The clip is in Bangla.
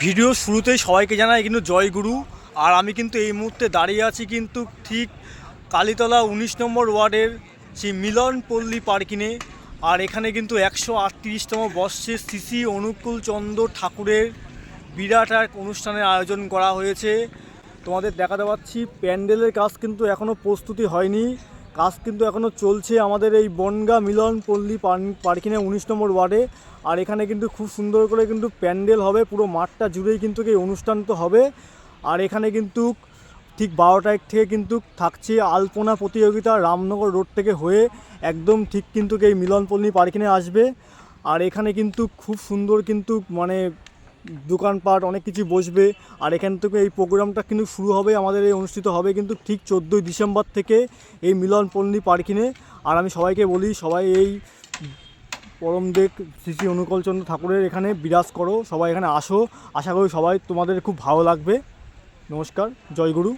ভিডিও শুরুতেই সবাইকে জানাই কিন্তু জয়গুরু। আর আমি কিন্তু এই মুহূর্তে দাঁড়িয়ে আছি কিন্তু ঠিক কালীতলা ১৯ নম্বর ওয়ার্ডের সেই মিলন পল্লী পার্কিংয়ে। আর এখানে কিন্তু ১৩৮তম বর্ষে শ্রী শ্রী অনুকূল চন্দ্র ঠাকুরের বিরাট এক অনুষ্ঠানের আয়োজন করা হয়েছে। তোমাদের দেখাতে পাচ্ছি প্যান্ডেলের কাজ কিন্তু এখনও প্রস্তুতি হয়নি, কাজ কিন্তু এখনও চলছে আমাদের এই বনগাঁ মিলন পল্লী পার্কিংয়ে ১৯ নম্বর ওয়ার্ডে। আর এখানে কিন্তু খুব সুন্দর করে কিন্তু প্যান্ডেল হবে, পুরো মাঠটা জুড়েই কিন্তু এই অনুষ্ঠান তো হবে। আর এখানে কিন্তু ঠিক ১২টা থেকে কিন্তু থাকছে আলপনা প্রতিযোগিতা, রামনগর রোড থেকে হয়ে একদম ঠিক কিন্তু এই মিলন পল্লী পার্কিংয়ে আসবে। আর এখানে কিন্তু খুব সুন্দর কিন্তু মানে দোকানপাট অনেক কিছু বসবে। আর এখান থেকে এই প্রোগ্রামটা কিন্তু শুরু হবে, আমাদের এই অনুষ্ঠিত হবে কিন্তু ঠিক 14ই ডিসেম্বর থেকে এই মিলন পল্লী পার্কিংয়ে। আর আমি সবাইকে বলি, সবাই এই পরমদেব শ্রী শ্রী অনুকূল চন্দ্র ঠাকুরের এখানে বিরাজ করো, সবাই এখানে আসো। আশা করি সবাই তোমাদের খুব ভালো লাগবে। নমস্কার, জয়গুরু।